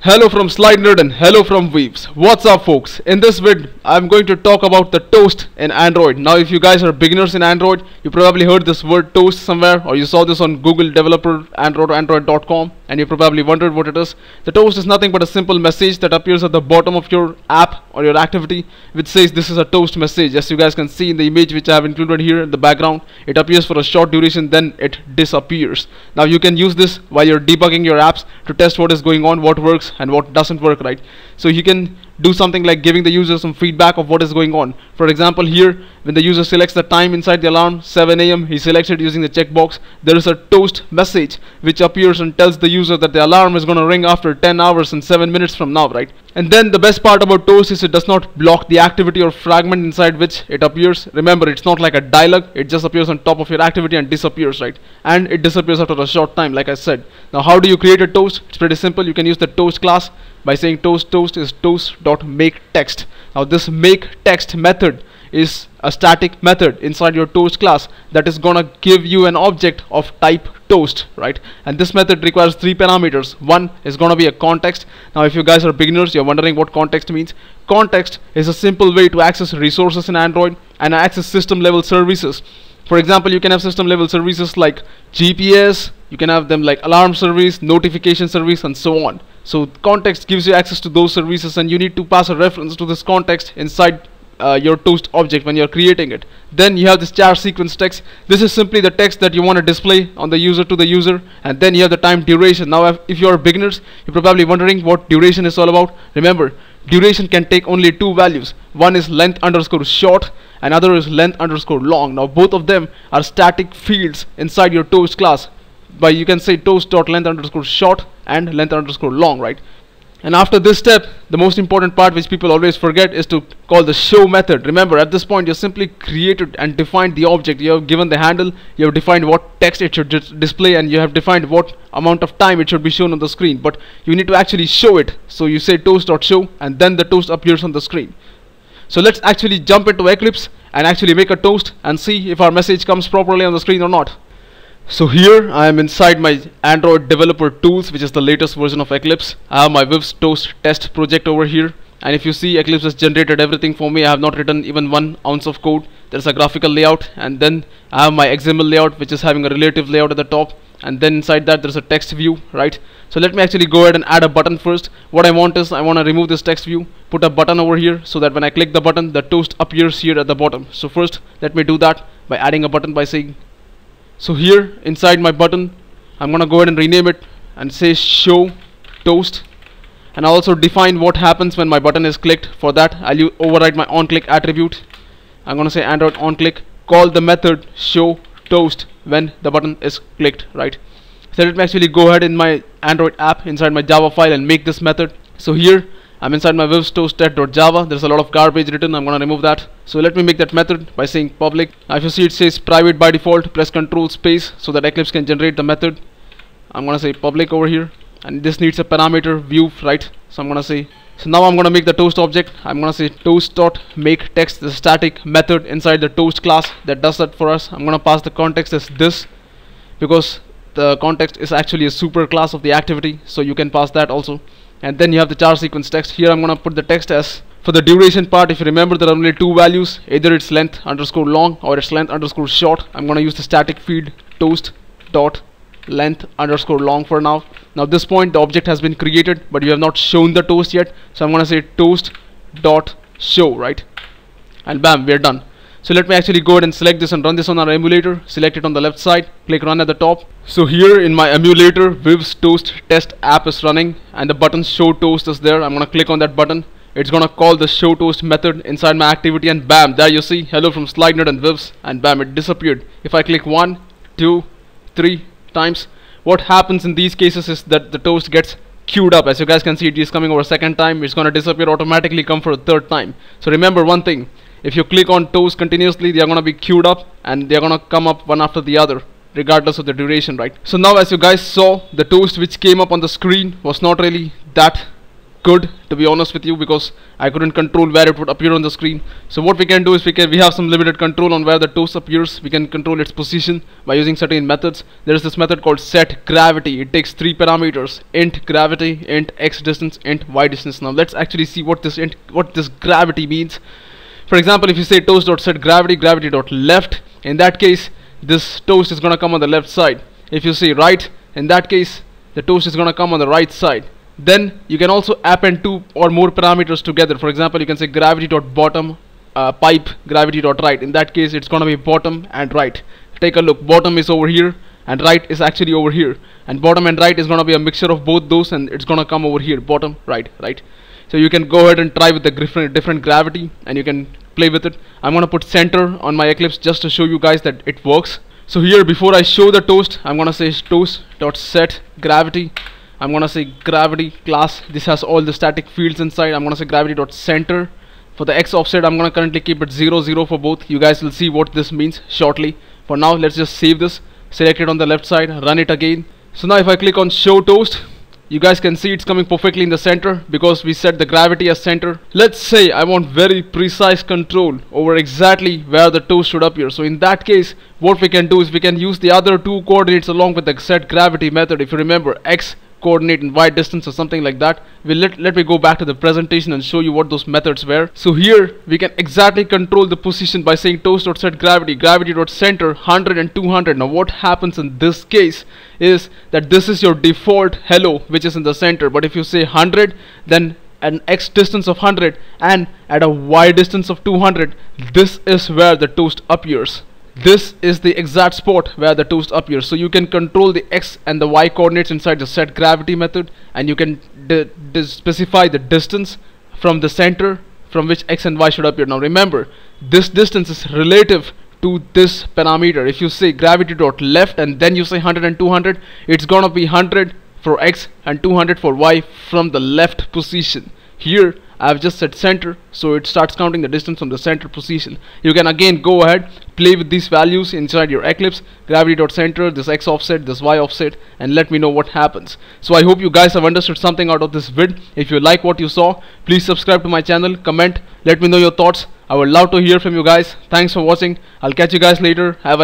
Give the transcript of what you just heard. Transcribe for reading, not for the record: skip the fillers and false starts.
Hello from Slide Nerd and hello from Weaves. What's up folks? In this vid, I'm going to talk about the toast in Android. Now if you guys are beginners in Android, you probably heard this word toast somewhere, or you saw this on Google Developer Android Android.com, and you probably wondered what it is. The toast is nothing but a simple message that appears at the bottom of your app or your activity, which says this is a toast message. As you guys can see in the image which I have included here in the background, it appears for a short duration, then it disappears. Now you can use this while you're debugging your apps to test what is going on, what works and what doesn't work, right? So you can do something like giving the user some feedback of what is going on. For example, here when the user selects the time inside the alarm, 7 a.m., he selects it using the checkbox. There is a toast message which appears and tells the user that the alarm is going to ring after 10 hours and 7 minutes from now, right? And then the best part about toast is it does not block the activity or fragment inside which it appears. Remember, it's not like a dialog, it just appears on top of your activity and disappears, right? And it disappears after a short time, like I said. Now how do you create a toast? It's pretty simple. You can use the toast class by saying toast is toast.makeText. Now this makeText method is a static method inside your toast class that is gonna give you an object of type toast, right? And this method requires 3 parameters. One is gonna be a context. Now if you guys are beginners, you're wondering what context means. Context is a simple way to access resources in Android and access system level services. For example, you can have system level services like GPS, you can have them like alarm service, notification service, and so on. So context gives you access to those services, and you need to pass a reference to this context inside your toast object when you're creating it. Then you have this char sequence text. This is simply the text that you want to display on the user to the user, and then you have the time duration. Now if you're beginners, you're probably wondering what duration is all about. Remember, duration can take only 2 values. One is length underscore short, another is length underscore long. Now both of them are static fields inside your toast class. But you can say toast.length underscore short and length underscore long, right? And after this step, the most important part which people always forget is to call the show method. Remember, at this point you simply created and defined the object. You have given the handle, you have defined what text it should display, and you have defined what amount of time it should be shown on the screen. But you need to actually show it. So you say toast.show and then the toast appears on the screen. So let's actually jump into Eclipse and actually make a toast and see if our message comes properly on the screen or not. So here I am inside my Android Developer Tools, which is the latest version of Eclipse. I have my Weaves Toast test project over here, and if you see, Eclipse has generated everything for me. I have not written even 1 ounce of code. There's a graphical layout, and then I have my XML layout, which is having a relative layout at the top, and then inside that there's a text view, right? So let me actually go ahead and add a button first. What I want is I want to remove this text view, put a button over here so that when I click the button, the toast appears here at the bottom. So first let me do that by adding a button by saying, so here inside my button, I'm gonna go ahead and rename it and say show toast, and I'll also define what happens when my button is clicked. For that, I'll override my onClick attribute. I'm gonna say Android onClick, call the method show toast when the button is clicked, right? So let me actually go ahead in my Android app inside my Java file and make this method. So here I'm inside my Weaves Toast test.java. There's a lot of garbage written. I'm gonna remove that. So let me make that method by saying public. Now if you see, it says private by default. Press Control space so that Eclipse can generate the method. I'm gonna say public over here, and this needs a parameter view, right? So I'm gonna say, so now I'm gonna make the toast object. I'm gonna say toast.makeText, the static method inside the toast class that does that for us. I'm gonna pass the context as this because the context is actually a super class of the activity, so you can pass that also. And then you have the char sequence text. Here I'm gonna put the text as, for the duration part, if you remember, there are only 2 values, either it's length underscore long or it's length underscore short. I'm gonna use the static field toast dot length underscore long for now. Now at this point the object has been created, but you have not shown the toast yet, so I'm gonna say toast dot show, right? And bam, we're done. So let me actually go ahead and select this and run this on our emulator. Select it on the left side, click run at the top. So here in my emulator, Weaves Toast test app is running and the button show toast is there. I'm gonna click on that button. It's gonna call the show toast method inside my activity, and bam, there you see hello from Slide Nerd and Weaves, and bam, it disappeared. If I click 1, 2, 3 times, what happens in these cases is that the toast gets queued up. As you guys can see, it is coming over a second time. It's gonna disappear automatically, come for a third time. So remember one thing, if you click on toast continuously, they are gonna be queued up and they are gonna come up one after the other regardless of the duration, right? So now as you guys saw, the toast which came up on the screen was not really that good, to be honest with you, because I couldn't control where it would appear on the screen. So what we can do is we have some limited control on where the toast appears. We can control its position by using certain methods. There is this method called set gravity. It takes 3 parameters: int gravity, int x distance, int y distance. Now let's actually see what this gravity means. For example, if you say toast.set gravity, gravity.left, in that case this toast is gonna come on the left side. If you say right, in that case the toast is gonna come on the right side. Then you can also append 2 or more parameters together. For example, you can say gravity.bottom pipe gravity.right. In that case it's gonna be bottom and right. Take a look, bottom is over here and right is actually over here, and bottom and right is gonna be a mixture of both those, and it's gonna come over here, bottom, right, right. So you can go ahead and try with the different gravity, and you can play with it. I'm gonna put center on my Eclipse just to show you guys that it works. So here, before I show the toast, I'm gonna say toast.set gravity. I'm gonna say gravity class. This has all the static fields inside. I'm gonna say gravity.center. For the x offset, I'm gonna currently keep it 0 0 for both. You guys will see what this means shortly. For now, let's just save this, select it on the left side, run it again. So now if I click on show toast, you guys can see it's coming perfectly in the center because we set the gravity as center. Let's say I want very precise control over exactly where the toast should appear. So in that case, what we can do is we can use the other 2 coordinates along with the set gravity method. If you remember, x coordinate and y distance or something like that. Let me go back to the presentation and show you what those methods were. So here we can exactly control the position by saying toast.set gravity, gravity.center 100 and 200. Now what happens in this case is that this is your default hello, which is in the center, but if you say 100, then an x distance of 100 and at a y distance of 200, this is where the toast appears. This is the exact spot where the toast appears. So you can control the x and the y coordinates inside the set gravity method, and you can specify the distance from the center from which x and y should appear. Now remember, this distance is relative to this parameter. If you say gravity.left and then you say 100 and 200, it's gonna be 100 for x and 200 for y from the left position. Here I've just set center, so it starts counting the distance from the center position. You can again go ahead, play with these values inside your Eclipse, gravity.center, this x offset, this y offset, and let me know what happens. So I hope you guys have understood something out of this vid. If you like what you saw, please subscribe to my channel, comment, let me know your thoughts. I would love to hear from you guys. Thanks for watching. I'll catch you guys later. Have a